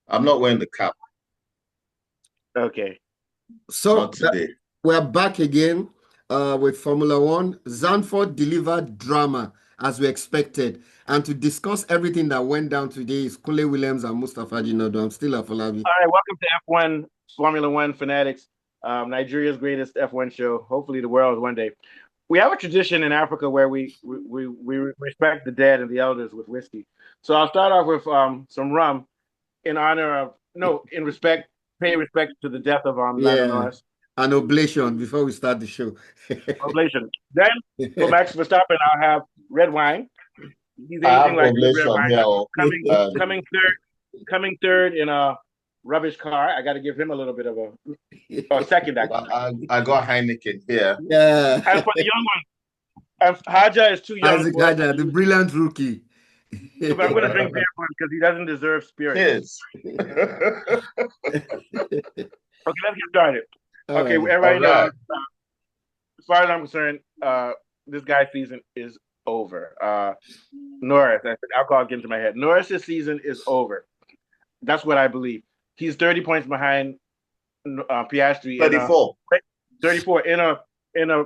I'm not wearing the cap. Okay. Not So today. we're back again with Formula One. Zandvoort delivered drama as we expected. And to discuss everything that went down today is Kule Williams and Mustafa Jinadu. I'm still Afolabi. All right. Welcome to F1 Formula One fanatics, Nigeria's greatest F1 show. Hopefully, the world one day. We have a tradition in Africa where we respect the dead and the elders with whiskey. So I'll start off with some rum in honor of no, in respect, pay respect to the death of Lando Yeah, Norris. an oblation before we start the show. Oblation. Then for Max Verstappen, I'll have red wine. He's I aging have like good red ovulation wine. here. Oh. Coming Um, coming coming third in a rubbish car. I got to give him a little bit of a second actually. I got Heineken here. Yeah, And for the young one, Haja is too young Isaac for us to Hajar, the use. brilliant rookie. So I'm going to drink beer for him because he doesn't deserve spirits. Cheers. Okay, let's get started. All Okay, right. All everybody knows. right. As far as I'm concerned, this guy's season is over. Norris, alcohol get into my head. Norris's season is over. That's what I believe. He's 30 points behind Piastri in a 34. 34 in a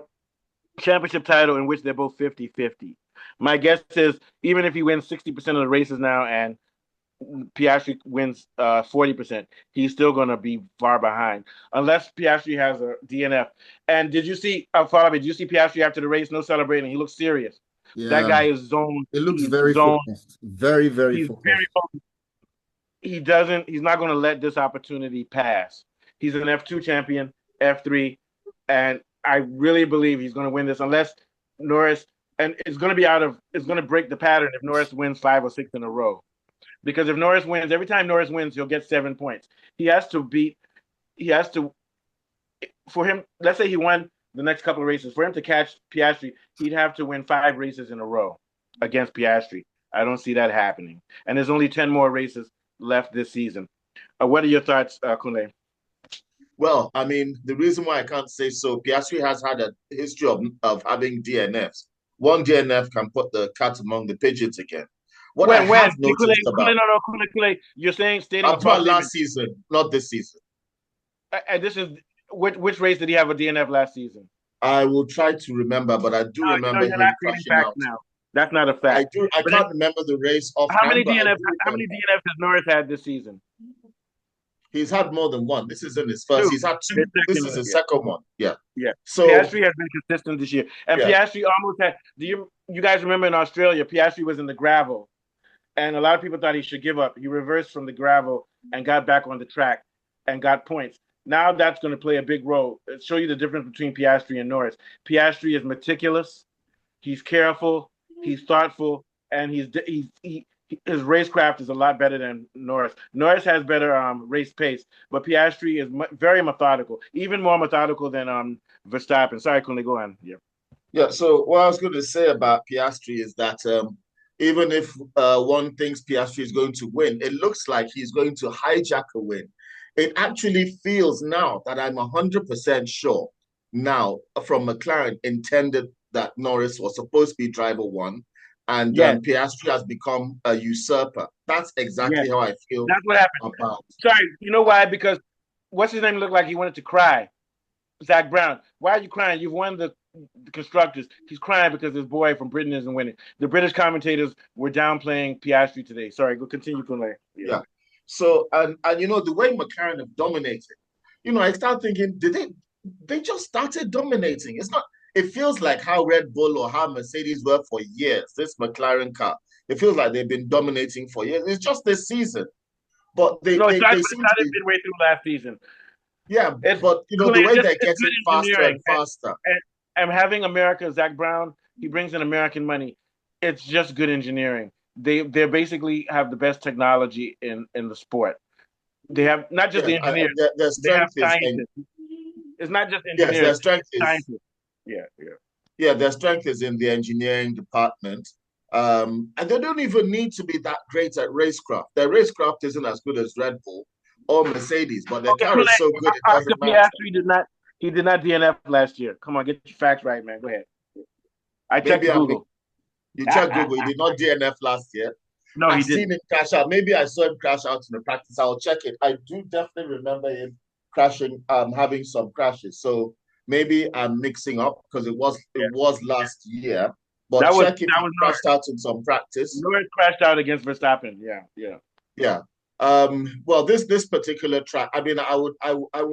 championship title in which they're both 50-50. My guess is even if he wins 60% of the races now and Piastri wins 40%, he's still going to be far behind unless Piastri has a DNF. And did you see, did you see Piastri after the race? No celebrating. He looks serious. That Yeah, guy is zoned. it looks He's very zoned. focused. Very, very He's very focused. focused. He's not going to let this opportunity pass. He's an F2 champion, F3, and I really believe he's going to win this unless Norris, and it's going to break the pattern if Norris wins 5 or 6 in a row. Because if Norris wins, every time Norris wins, he'll get 7 points. He has to, for him, let's say he won the next couple of races. For him to catch Piastri, he'd have to win 5 races in a row against Piastri. I don't see that happening. And there's only 10 more races left this season. What are your thoughts, Kunle? Well, I mean, the reason why I can't say so, Piastri has had a history of having DNFs. One DNF can put the cat among the pigeons again. What I When have noticed about, Kule, you're stating I'm a false talking statement. last season, not this season. And this is which race did he have a DNF last season? I will try to remember, but I do remember You're not him creating crashing facts out. now. That's not a fact. I But can't remember the race how many offhand, but I DNFs? do How many remember. DNFs has Norris had this season? He's had more than one. This isn't his first. Two. He's had His two. This second is one. his Yeah. second one. Yeah. Yeah. So Piastri has been consistent this year, and yeah, Piastri almost had. Do you guys remember in Australia? Piastri was in the gravel, and a lot of people thought he should give up. He reversed from the gravel and got back on the track and got points. Now that's going to play a big role. It'll show you the difference between Piastri and Norris. Piastri is meticulous. He's careful. He's thoughtful, and his racecraft is a lot better than Norris. Norris has better race pace, but Piastri is very methodical, even more methodical than Verstappen. Sorry, couldn't go on. Yeah. yeah. So what I was going to say about Piastri is that even if one thinks Piastri is going to win, it looks like he's going to hijack a win. It actually feels now that I'm 100% sure now from McLaren intended that Norris was supposed to be driver one, and Yes. Piastri has become a usurper. That's exactly Yes. how I feel That's what happened. about. Sorry, you know why? Because what's his name looked like he wanted to cry. Zach Brown. Why are you crying? You've won the constructors. He's crying because his boy from Britain isn't winning. The British commentators were downplaying Piastri today. Sorry, go continue, Kunle. Yeah. So and you know the way McLaren have dominated, I start thinking, did they just started dominating? It's not. It feels like how Red Bull or how Mercedes were for years. This McLaren car, it feels like they've been dominating for years. It's just this season, but No, they seem to started be. midway through last season. Yeah, It's but the way they're it's good getting faster engineering. and faster. And having America, Zach Brown, he brings in American money. It's just good engineering. They basically have the best technology in the sport. They have not just Yeah, the engineers, their they have strength is in. scientists. It's not just Yes, their engineers, strength is. scientists. Yeah, yeah. Yeah, their strength is in the engineering department. And they don't even need to be that great at racecraft. Their racecraft isn't as good as Red Bull or Mercedes, but their Okay, car is so good it Oscar doesn't matter. Piastri did not DNF last year. Come on, get your facts right, man. Go ahead. I checked Maybe Google. you check Google, he did not DNF last year. No, he I've seen didn't. him crash out. Maybe I saw him crash out in the practice. I'll check it. I do definitely remember him crashing, having some crashes. So maybe I'm mixing up because Yeah. it was last year. But That check if he was crashed out in some practice. Norris crashed out against Verstappen. Yeah, yeah. Yeah. Well, this particular track, I mean, I would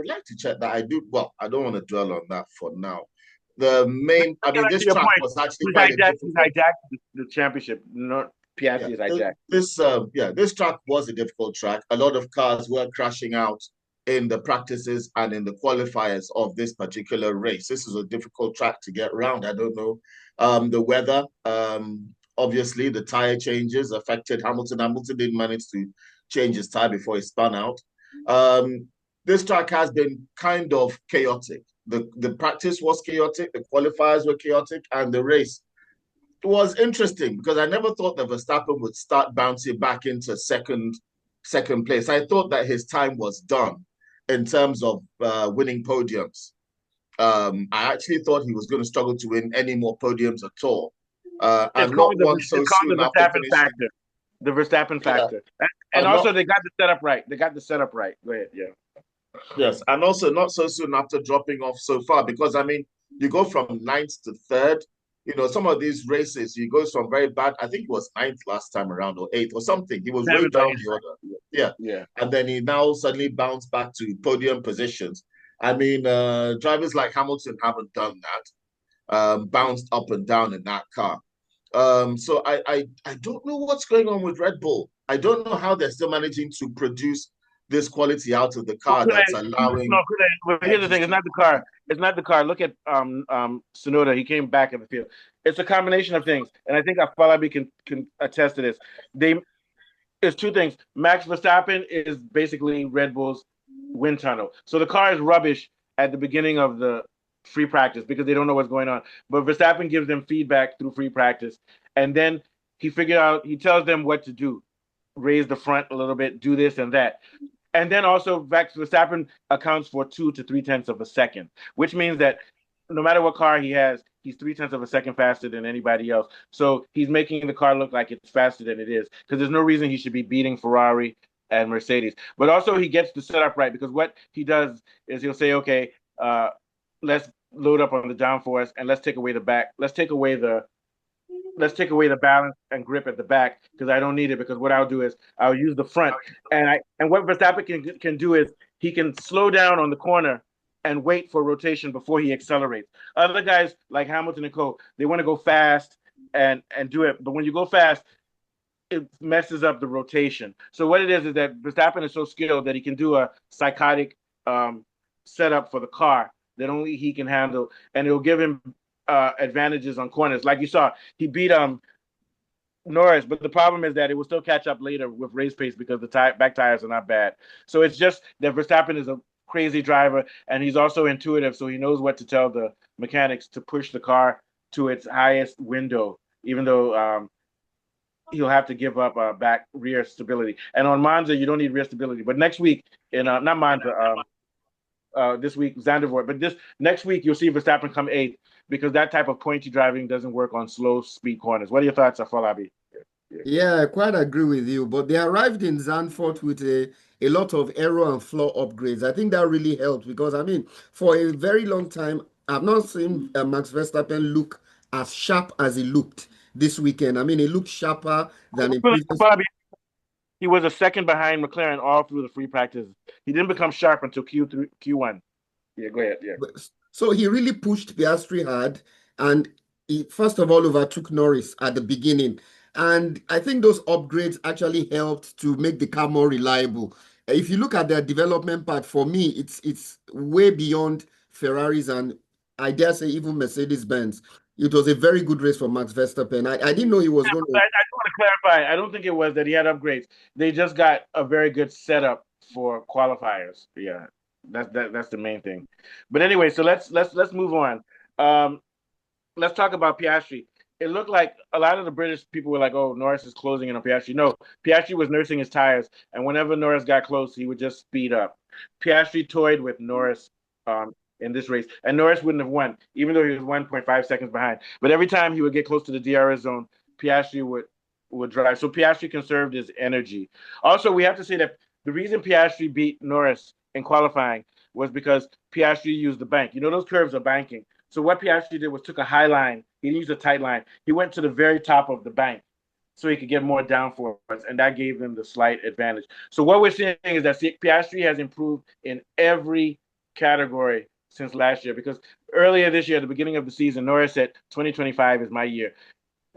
like to check that. I do. Well, I don't want to dwell on that for now. I mean, To this your track point, was actually quite a he difficult. hijacked the championship. Not Yeah, Piastri is hijacked. this track was a difficult track. A lot of cars were crashing out in the practices and in the qualifiers of this particular race. This is a difficult track to get around. I don't know. The weather, obviously, the tire changes affected Hamilton. Hamilton didn't manage to change his tire before he spun out. This track has been kind of chaotic. The practice was chaotic, the qualifiers were chaotic, and the race was interesting because I never thought that Verstappen would start bouncing back into second place. I thought that his time was done in terms of winning podiums. I actually thought he was going to struggle to win any more podiums at all. And not one so it's called soon the after Verstappen finishing. factor. The Verstappen Yeah, factor. And and also not they got the setup right. They got the setup right. Go ahead. Yeah. yes, and also not so soon after dropping off so far because I mean you go from ninth to third. You know, some of these races, he goes from very bad. I think it was ninth last time around or eighth or something. He was way Seventh or down eighth. the order. Yeah. Yeah. And then he now suddenly bounced back to podium positions. I mean, drivers like Hamilton haven't done that, bounced up and down in that car. So I don't know what's going on with Red Bull. I don't know how they're still managing to produce this quality out of the car that's allowing. Well, here's the thing. It's not the car. It's not the car. Look at Sonoda. He came back in the field. It's a combination of things, and I think Falabi can attest to this. It's two things. Max Verstappen is basically Red Bull's wind tunnel. So the car is rubbish at the beginning of the free practice because they don't know what's going on. But Verstappen gives them feedback through free practice, and then he tells them what to do. Raise the front a little bit, do this and that. And then also Max Verstappen accounts for 2 to 3 tenths of a second, which means that no matter what car he has, he's 3 tenths of a second faster than anybody else. So he's making the car look like it's faster than it is because there's no reason he should be beating Ferrari and Mercedes. But also he gets the setup right because what he does is he'll say, okay, let's load up on the downforce and let's take away the back. Let's take away the balance and grip at the back because I don't need it because what I'll do is I'll use the front and what Verstappen can do is he can slow down on the corner and wait for rotation before he accelerates. Other guys like Hamilton and Co, they want to go fast and do it, but when you go fast, it messes up the rotation. So what it is that Verstappen is so skilled that he can do a psychotic setup for the car that only he can handle, and it'll give him advantages on corners. Like you saw, he beat Norris, but the problem is that it will still catch up later with race pace because the back tires are not bad. So it's just that Verstappen is a crazy driver, and he's also intuitive, so he knows what to tell the mechanics to push the car to its highest window, even though he'll have to give up back rear stability. And on Monza, you don't need rear stability. But next week, in not Monza, this week Zandvoort, but this next week you'll see Verstappen come eighth because that type of pointy driving doesn't work on slow speed corners. What are your thoughts, Afolabi? Yeah, I quite agree with you. But they arrived in Zandvoort with a lot of aero and floor upgrades. I think that really helped because, I mean, for a very long time, I've not seen Max Verstappen look as sharp as he looked this weekend. I mean, he looked sharper than in previous. Bobby, he was a second behind McLaren all through the free practice. He didn't become sharp until Q1. Yeah, go ahead. Yeah. So he really pushed Piastri hard, and he first of all overtook Norris at the beginning. And I think those upgrades actually helped to make the car more reliable. If you look at their development part, for me, it's way beyond Ferraris and I dare say even Mercedes-Benz. It was a very good race for Max Verstappen. I didn't know he was going to. I want to clarify. I don't think it was that he had upgrades. They just got a very good setup for qualifiers. Yeah, that's the main thing. But anyway, so let's move on. Let's talk about Piastri. It looked like a lot of the British people were like, "Oh, Norris is closing in on Piastri." No, Piastri was nursing his tires, and whenever Norris got close, he would just speed up. Piastri toyed with Norris in this race, and Norris wouldn't have won, even though he was 1.5 seconds behind. But every time he would get close to the DRS zone, Piastri would will drive. So Piastri conserved his energy. Also, we have to say that the reason Piastri beat Norris in qualifying was because Piastri used the bank. You know, those curves are banking. So what Piastri did was took a high line. He didn't use a tight line. He went to the very top of the bank so he could get more downforce, and that gave him the slight advantage. So what we're seeing is that Piastri has improved in every category since last year, because earlier this year, at the beginning of the season, Norris said 2025 is my year,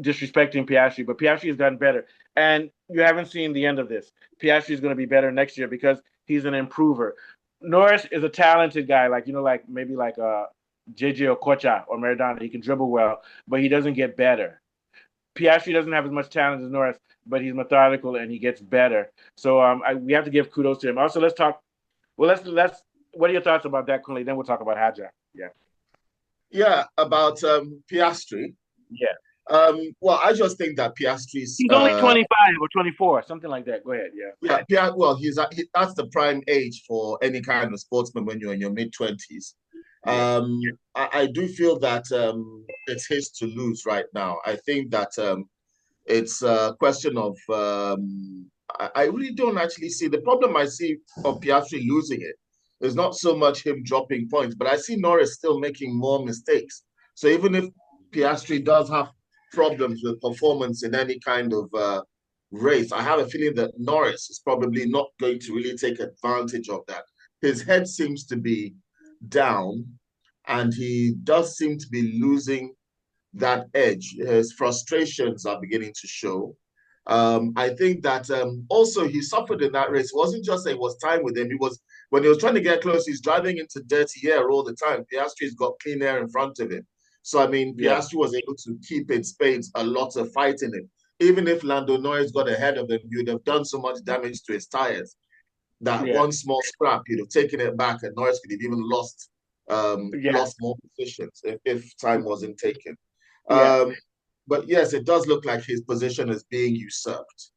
disrespecting Piastri, but Piastri has gotten better. And you haven't seen the end of this. Piastri is going to be better next year because he's an improver. Norris is a talented guy, like, you know, like maybe like JJ Okocha or Maradona. He can dribble well, but he doesn't get better. Piastri doesn't have as much talent as Norris, but he's methodical and he gets better. So we have to give kudos to him. Also, let's talk. Well, let's. What are your thoughts about that, Kunle? Then we'll talk about Hadja. Yeah, about Piastri. Yeah. Well, I just think that Piastri's he's only 25 or 24, something like that. Go ahead. Yeah. Well, that's the prime age for any kind of sportsman when you're in your mid-20s. I do feel that it's his to lose right now. I think that it's a question of I really don't actually see the problem. I see of Piastri losing it is not so much him dropping points, but I see Norris still making more mistakes. So even if Piastri does have problems with performance in any kind of race, I have a feeling that Norris is probably not going to really take advantage of that. His head seems to be down, and he does seem to be losing that edge. His frustrations are beginning to show. I think that also he suffered in that race. It wasn't just that it was time with him. He was when he was trying to get close, he's driving into dirty air all the time. Piastri's got clean air in front of him. So, I mean, Piastri was able to keep in spades a lot of fight in him. Even if Lando Norris got ahead of him, you'd have done so much damage to his tires that one small scrap, you'd have taken it back, and Norris could have even lost more positions if time wasn't taken. But yes, it does look like his position is being usurped.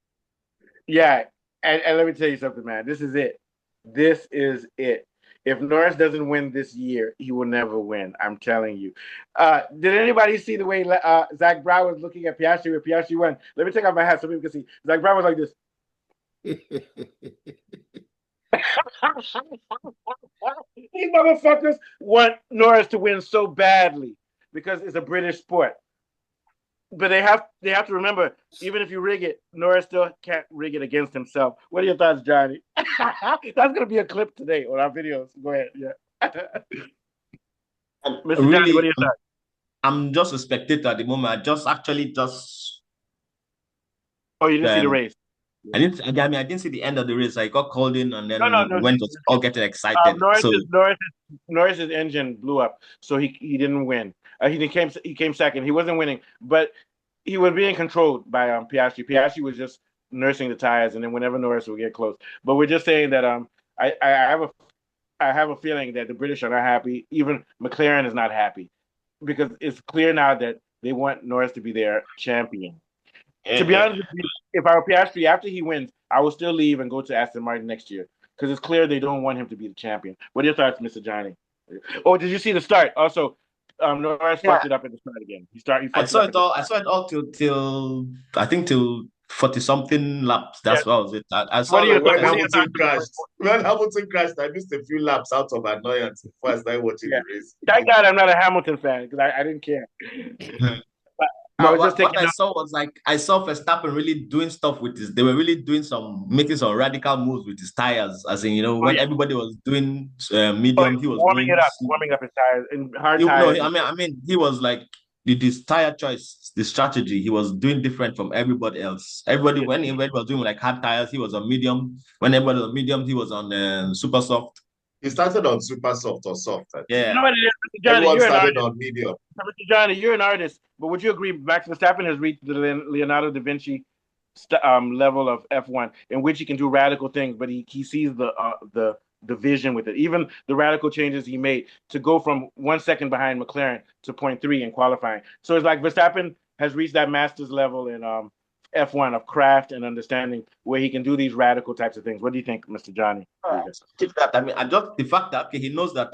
Yeah, and let me tell you something, man. This is it. This is it. If Norris doesn't win this year, he will never win. I'm telling you. Did anybody see the way Zach Brown was looking at Piastri when Piastri won? Let me take off my hat so people can see. Zach Brown was like this. These motherfuckers want Norris to win so badly because it's a British sport. But they have to remember, even if you rig it, Norris still can't rig it against himself. What are your thoughts, Johnny? That's gonna be a clip today on our videos. Go ahead, Mr. Really, Johnny, what are your thoughts? I'm just a spectator at the moment. Oh, you didn't see the race? I didn't see the end of the race. I got called in, and then we went to all getting excited. Norris's engine blew up, so he didn't win. He came second. He wasn't winning, but he was being controlled by Piastri. Piastri was just nursing the tires, and then whenever Norris would get close. But we're just saying that I have a feeling that the British are not happy. Even McLaren is not happy because it's clear now that they want Norris to be their champion. To be honest with you, if I were Piastri, after he wins, I will still leave and go to Aston Martin next year because it's clear they don't want him to be the champion. What are your thoughts, Mr. Johnny? Oh, did you see the start? Also, Norris fucked it up at the start again. I saw it all till I think till 40-something laps. That's what was it. I saw when Hamilton crashed. When Hamilton crashed, I missed a few laps out of annoyance before I started watching the race. Thank God I'm not a Hamilton fan because I didn't care. What I saw was like I saw Verstappen really doing stuff with his. They were really making some radical moves with his tires. As in, when everybody was doing medium, he was warming up his tires in hard tires. No, I mean, he was like this tire choice, the strategy. He was doing different from everybody else. When everybody was doing like hard tires, he was on medium. When everybody was on medium, he was on super soft. He started on super soft or soft. Yeah. You know what it is, Mr. Johnny, everyone started on medium. Mr. Johnny, you're an artist, but would you agree Max Verstappen has reached the Leonardo da Vinci level of F1 in which he can do radical things, but he sees the vision with it. Even the radical changes he made to go from 1 second behind McLaren to 0.3 in qualifying. So it's like Verstappen has reached that master's level in F1 of craft and understanding where he can do these radical types of things. What do you think, Mr. Johnny? I mean, just the fact that he knows that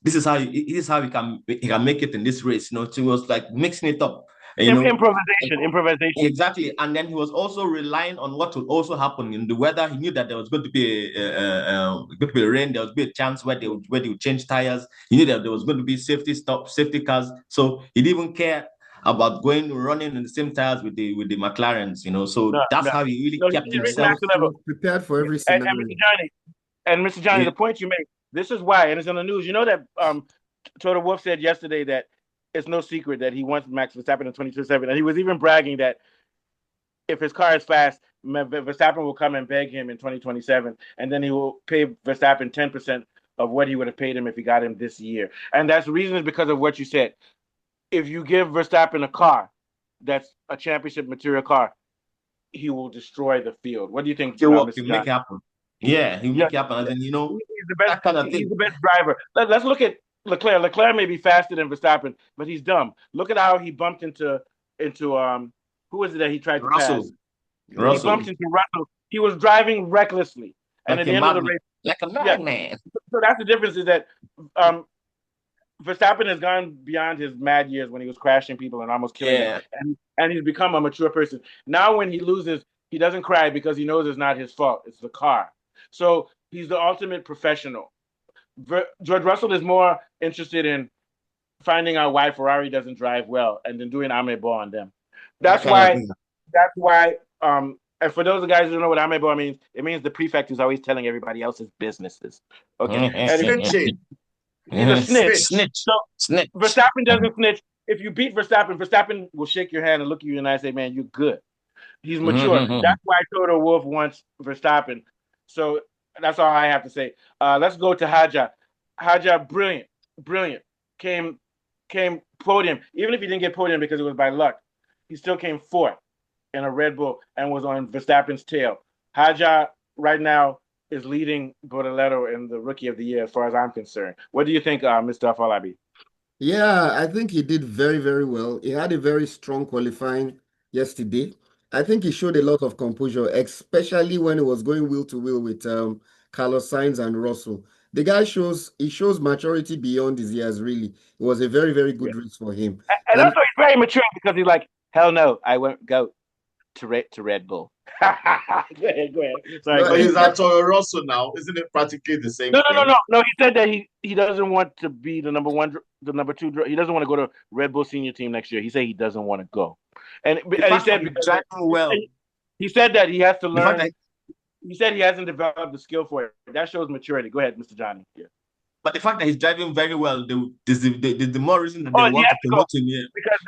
this is how he can make it in this race. So he was like mixing it up. Improvisation. Exactly. And then he was also relying on what would also happen in the weather. He knew that there was going to be rain. There was going to be a chance where they would change tires. He knew that there was going to be safety cars. So he didn't even care about running in the same tires with the McLarens. So No, that's no. how he really No, kept he's reached He himself. was, master he level. was prepared for every And scenario. Mr. Johnny, the point you make, this is why, and it's on the news. You know that Toto Wolff said yesterday that it's no secret that he wants Max Verstappen in 2027, and he was even bragging that if his car is fast, Verstappen will come and beg him in 2027, and then he will pay Verstappen 10% of what he would have paid him if he got him this year. And that's the reason is because of what you said. If you give Verstappen a car that's a championship material car, he will destroy the field. What do you think, He'll Mr. make John? it happen. Yeah, he'll Yeah, make it happen. And then, he's the best. that kind of He's thing. the best driver. Let's look at Leclerc. Leclerc may be faster than Verstappen, but he's dumb. Look at how he bumped into who was it that he tried to pass? Russell. He Russell. bumped into Russell. He was driving recklessly, and Like at a the end of the madman. race, Like a yeah. madman. So that's the difference is that Verstappen has gone beyond his mad years when he was crashing people and almost killing them, and he's become a mature person. Now, when he loses, he doesn't cry because he knows it's not his fault; it's the car. So he's the ultimate professional. George Russell is more interested in finding out why Ferrari doesn't drive well and then doing amebo on them. That That's kind of why. thing. That's why. And for those guys who don't know what amebo means, it means the prefect who's always telling everybody else's businesses. Okay, and Snitching. he's a snitch. Snitch. So Snitch. Verstappen doesn't snitch. If you beat Verstappen, Verstappen will shake your hand and look at you and I say, "Man, you're good." He's mature. That's why Toto Wolff wants Verstappen. So that's all I have to say. Let's go to Haja. Haja, brilliant. Came podium. Even if he didn't get podium because it was by luck, he still came fourth in a Red Bull and was on Verstappen's tail. Haja right now is leading Bortoleto in the Rookie of the Year, as far as I'm concerned. What do you think, Mr. Afolabi? Yeah, I think he did very, very well. He had a very strong qualifying yesterday. I think he showed a lot of composure, especially when he was going wheel to wheel with Carlos Sainz and Russell. The guy shows maturity beyond his years, really. It was a very, very Yeah. good race for him. And And also, he's very mature because he's like, hell no, I won't go to Red Bull. Go ahead. Sorry, No, go He's ahead. at Toro Rosso now. Isn't it practically the same No. thing? He said that he doesn't want to be the number two. He doesn't want to go to Red Bull senior team next year. He said he doesn't want to go, and The he fact that said he's because driving well. he said that he has to The fact learn. that He said he hasn't developed the skill for it. That shows maturity. Go ahead, Mr. Johnny. Yeah. But the fact that he's driving very well, the more reason that they Oh, he want has to to go promote him here. because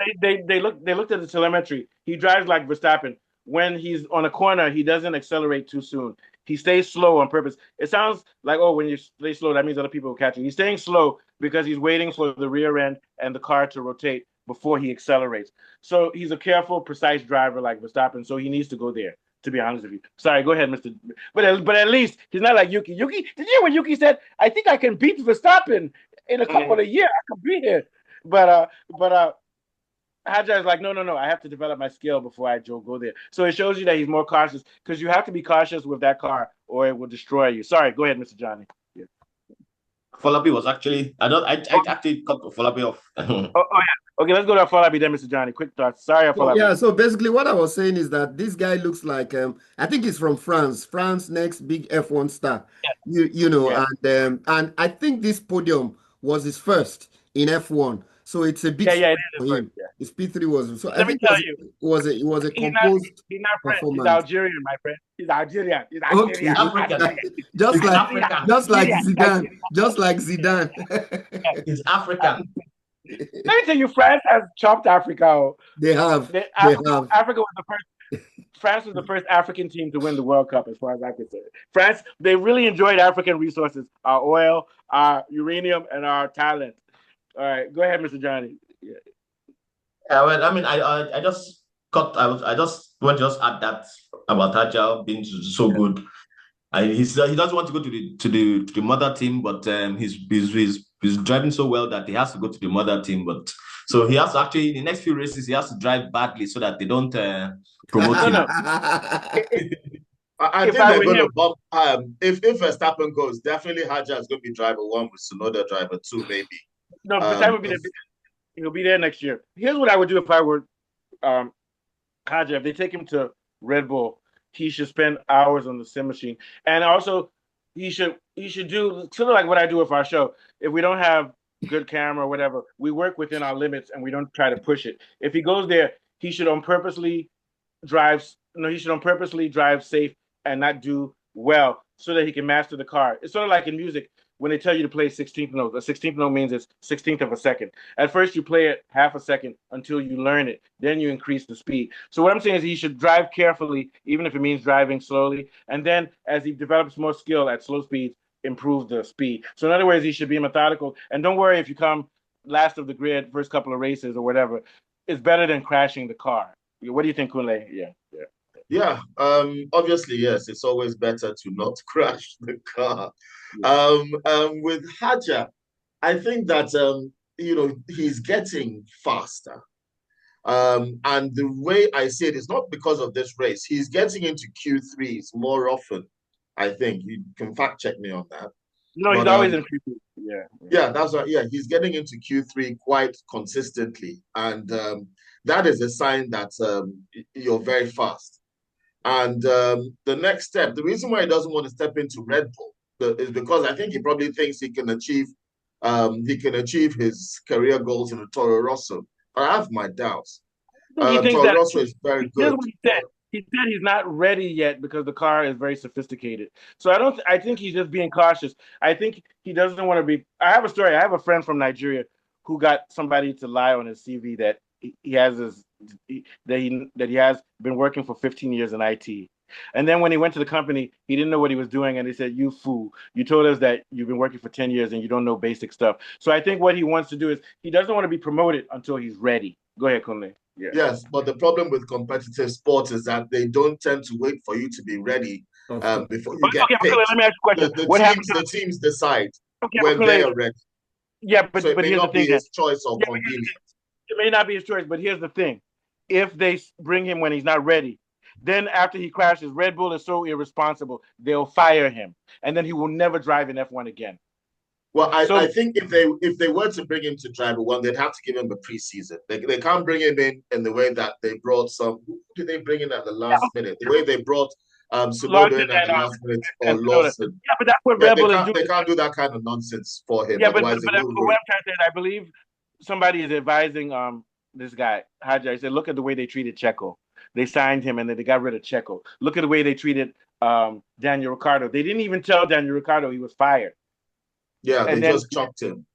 they looked at the telemetry. He drives like Verstappen. When he's on a corner, he doesn't accelerate too soon. He stays slow on purpose. It sounds like, oh, when you stay slow, that means other people will catch you. He's staying slow because he's waiting for the rear end and the car to rotate before he accelerates. So he's a careful, precise driver like Verstappen. So he needs to go there. To be honest with you, sorry. Go ahead, Mister. But at least he's not like Yuki. Yuki, did you hear what Yuki said? I think I can beat Verstappen in a couple of years. I could be here. But Haja is like, no. I have to develop my skill before I go there. So it shows you that he's more cautious because you have to be cautious with that car or it will destroy you. Sorry, go ahead, Mr. Johnny. Yeah. Folabi was actually I actually cut Folabi off. Oh yeah. Okay, let's go to Afolabi then, Mr. Johnny. Quick thoughts. Sorry, so, Afolabi. yeah, so basically what I was saying is that this guy looks like I think he's from France. France next big F1 star. You know, Yeah. and I think this podium was his first in F1. So it's a big Yeah, step it for is. him. Yeah. His P3 was so I Let me think tell you, it was a he's composed not French. He's performance. Algerian, my friend. He's Algerian. Okay. African. Just He's like African. Zidane. Just like Zidane. He's African. Let me tell you, France has chopped Africa. They have. Africa was the first. France was the first African team to win the World Cup, as far as I can say. France, they really enjoyed African resources, our oil, our uranium, and our talent. All right, go ahead, Mr. Johnny. Yeah, well, I mean, I just I just want to just add that about Haja being so good. He doesn't want to go to the mother team, but he's driving so well that he has to go to the mother team. But so he has to actually in the next few races he has to drive badly so that they don't promote him. I think they're going to bump. If Verstappen goes, definitely Haja is going to be driver one with Tsunoda driver two, maybe. No, Verstappen will be there. He'll be there next year. Here's what I would do if I were Haja, if they take him to Red Bull, he should spend hours on the sim machine, and also he should do sort of like what I do with our show. If we don't have good camera or whatever, we work within our limits and we don't try to push it. If he goes there, he should on purposely drives no, he should on purposely drive safe and not do well so that he can master the car. It's sort of like in music when they tell you to play 16th note. A 16th note means it's 16th of a second. At first, you play it half a second until you learn it. Then you increase the speed. So what I'm saying is he should drive carefully, even if it means driving slowly. And then as he develops more skill at slow speeds, improve the speed. So in other words, he should be methodical. And don't worry if you come last of the grid, first couple of races or whatever. It's better than crashing the car. What do you think, Kunle? Yeah, yeah. Yeah, obviously, yes, it's always better to not crash the car. With Haja, I think that he's getting faster. And the way I see it is not because of this race. He's getting into Q3s more often. I think you can fact check me on that. No, he's But always in Q3. Yeah. yeah, that's right. Yeah, he's getting into Q3 quite consistently, and that is a sign that you're very fast. And the next step, the reason why he doesn't want to step into Red Bull is because I think he probably thinks he can achieve his career goals in the Toro Rosso. But I have my doubts. I think he thinks Toro that Rosso is very here's good. what he said. He said he's not ready yet because the car is very sophisticated. So I think he's just being cautious. I think he doesn't want to be. I have a story. I have a friend from Nigeria who got somebody to lie on his CV that he has that he has been working for 15 years in IT. And then when he went to the company, he didn't know what he was doing, and they said, "You fool! You told us that you've been working for 10 years and you don't know basic stuff." So I think what he wants to do is he doesn't want to be promoted until he's ready. Go ahead, Kunle. Yeah. Yes, but the problem with competitive sports is that they don't tend to wait for you to be ready before you get Okay, Kunle, picked. let me ask you a question. The What happened teams to the teams decide okay, when they Kunle, are ready. yeah, So it but may here's the not be thing then. his choice or Yeah, convenience. it may not be his choice, but here's the thing. If they bring him when he's not ready, then after he crashes, Red Bull is so irresponsible, they'll fire him. And then he will never drive in F1 again. Well, I So think if they were to bring him to driver one, they'd have to give him a preseason. They can't bring him in the way that they brought some. Who did they bring in at the last minute? The way they brought Sunoda Larson in at the last minute or and Sonoda. Lawson. Yeah, but that's what Yeah, Red they Bull is can't doing. they can't do that kind of nonsense for him. Yeah, Otherwise, they but will what ruin. I'm trying to say is I believe somebody is advising this guy, Hadja. He said, look at the way they treated Checo. They signed him and then they got rid of Checo. Look at the way they treated Daniel Ricciardo. They didn't even tell Daniel Ricciardo he was fired. Yeah, they And then just chopped him.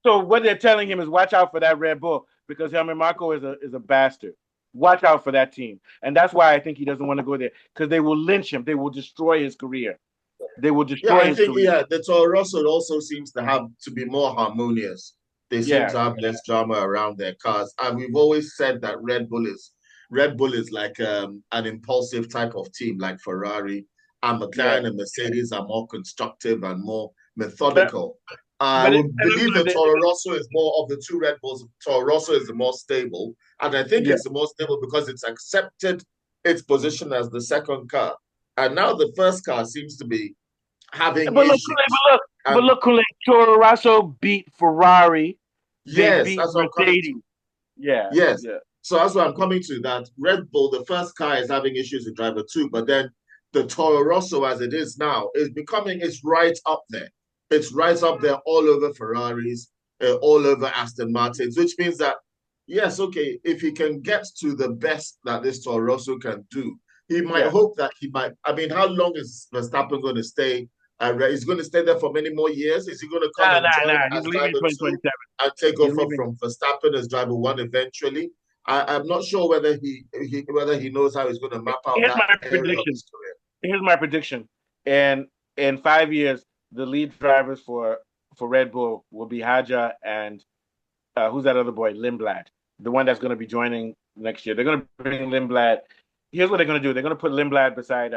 so what they're telling him is watch out for that Red Bull because Helmut Marko is a bastard. Watch out for that team. And that's why I think he doesn't want to go there because they will lynch him. They will destroy his career. They will Yeah, destroy I his think career. the Toro Rosso also seems to have to be more harmonious. They seem Yeah. to have less drama around their cars, and we've always said that Red Bull is like an impulsive type of team, like Ferrari, and Yeah. McLaren and Mercedes are more constructive and more But methodical. I but it, would believe the Toro Rosso is more of the two Red Bulls. Toro Rosso is the more stable, and I think yeah. it's the more stable because it's accepted its position as the second car, and now the first car seems to be having But look, issues. but And look, Toro Rosso beat Ferrari. They yes, beat that's what I'm coming to. Mercedes. Yeah, Yes. yeah. So that's what I'm coming to. That Red Bull, the first car, is having issues in driver two, but then the Toro Rosso, as it is now, it's right up there. It's right up there all over Ferraris, all over Aston Martins, which means that, yes, okay, if he can get to the best that this Toro Rosso can do, he might Yeah. hope that he might. I mean, how long is Verstappen going to stay? He's going to stay there for many more years. Is he going to come and join He's as leaving driver two 2027. and take He's over leaving. from Verstappen as driver one eventually? I'm not sure whether he knows how he's going to map out Here's that my area of prediction. his career. Here's my prediction. And in 5 years, the lead drivers for Red Bull will be Haja and who's that other boy, Lindblad, the one that's going to be joining next year. They're going to bring Lindblad. Here's what they're going to do. They're going to put Lindblad beside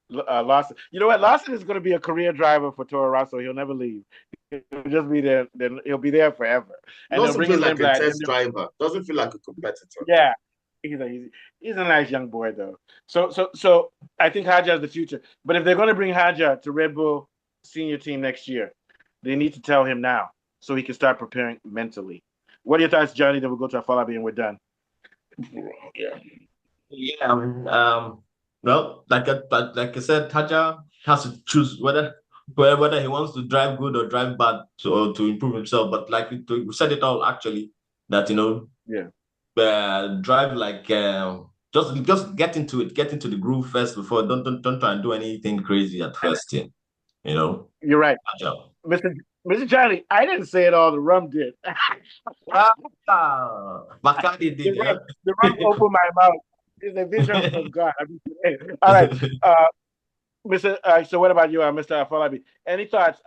Lawson. You know what? Lawson is going to be a career driver for Toro Rosso. He'll never leave. He'll just be there. Then he'll be there forever. And they'll Lawson bring feels in like a Lindblad. test driver. Doesn't feel like a competitor. Yeah, he's a nice young boy though. So I think Haja is the future. But if they're going to bring Haja to Red Bull senior team next year, they need to tell him now so he can start preparing mentally. What are your thoughts, Johnny? Then we'll go to our follow-up and we're done. Yeah. Yeah, well, like I said, Taja has to choose whether he wants to drive good or drive bad to improve himself. But like we said it all actually, that Yeah. drive like just get into the groove first before don't try and do anything crazy at first. Yeah, you know. You're right. Taja. Mr. Johnny, I didn't say it all. The rum did. Bacardi did, yeah. The rum opened my mouth. It's a vision from God. All right. Mr. So what about you, Mr. Afolabi? Any thoughts?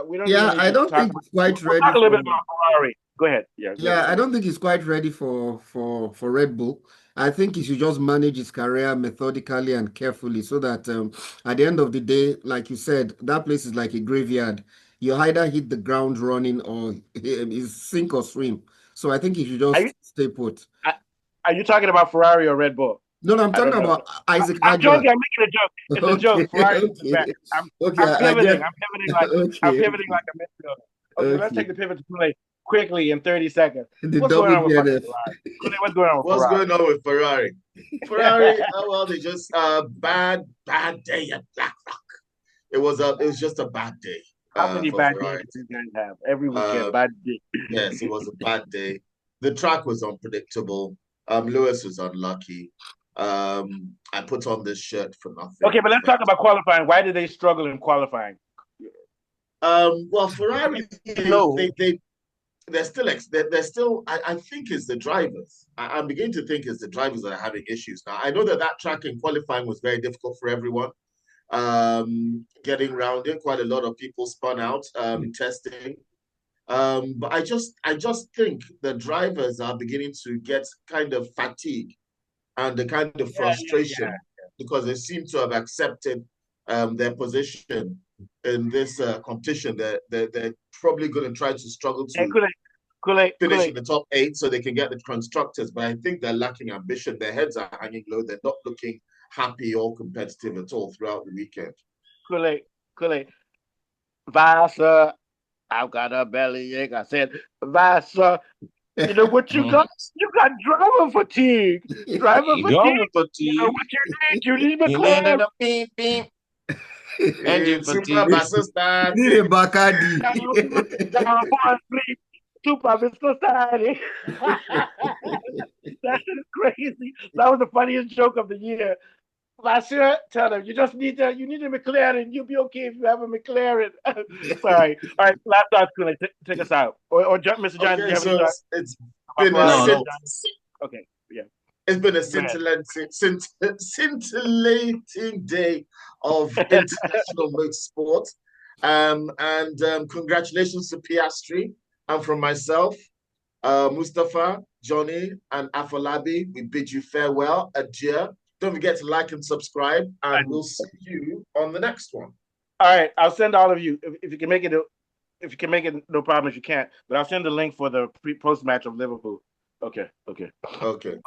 We don't even Yeah, need I to don't talk think about. he's quite We'll ready talk a little for. bit about Ferrari. Go ahead. Yeah, go ahead. Yeah, I don't think he's quite ready for Red Bull. I think he should just manage his career methodically and carefully so that at the end of the day, like you said, that place is like a graveyard. You either hit the ground running or is sink or swim. So I think he should Are you just stay put. are are you talking about Ferrari or Red Bull? No, no, I'm I talking don't know. about Isaac I'm Hadjar. joking. I'm making a joke. It's a Okay, joke. Ferrari is the best. okay, okay, I'm I pivoting. get. I'm Okay, pivoting okay, like a midfielder. Okay, let's take okay. the pivot to play quickly in 30 seconds. The What's going double on with fucking DNF. Ferrari? What's going on with What's Ferrari? going on with Ferrari? Ferrari, oh well, they just bad day at Black Rock. It was just a bad day How many for bad days Ferrari. do these guys have every weekend? Uh, Bad day. yes, it was a bad day. The track was unpredictable. Lewis was unlucky. I put on this shirt for nothing. Okay, but let's talk about qualifying. Why did they struggle in qualifying? Well, Ferrari, No. they're still they're still. I think it's the drivers. I'm beginning to think it's the drivers that are having issues now. I know that track in qualifying was very difficult for everyone. Getting rounded, quite a lot of people spun out in testing. But I just think the drivers are beginning to get kind of fatigue and the kind of Yeah. frustration because they seem to have accepted their position in this competition. They're probably going to try to struggle Hey, to Kool-Aid. finish in the top 8 so they can get the constructors. But I think they're lacking ambition. Their heads are hanging low. They're not looking happy or competitive at all throughout the weekend. Kool-Aid. Vasa, I've got a bellyache. I said, Vasa, you know what you got? You got driver fatigue. Driver fatigue. You know what you need? You need McLaren. Beep, beep. Engine super Basso start. Need a Bacardi. Down for sleep. Super Viscosity. That shit is crazy. That was the funniest joke of the year. Last year, tell them you need a McLaren. You'll be okay if you have a McLaren. Sorry. All right, last thought, Kool-Aid, take us out. Or Mr. John, do you have any thoughts? It's been Okay, yeah. It's been a scintillating day of international motorsport. And congratulations to Piastri. And from myself, Mustafa, Johnny, and Afolabi, we bid you farewell. Adieu. Don't forget to like and subscribe, and we'll see you on the next one. All right, I'll send all of you if you can make it. If you can make it, no problem if you can't. But I'll send the link for the post match of Liverpool. Okay. All right.